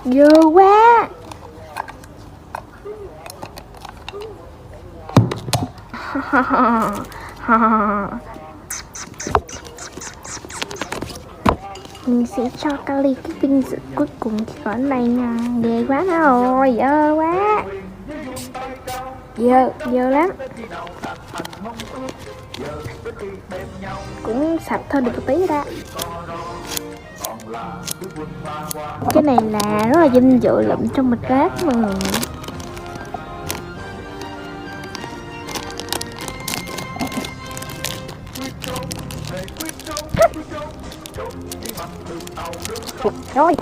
Dơ quá. Mình sẽ cho Kali cái vinh dự cuối cùng chỉ có này nha. Ghê quá rồi, dơ quá. Dơ lắm. Cũng sạch thôi, được một tí ra. Cái này là rất là dinh dự lụm trong một rác mà. Rồi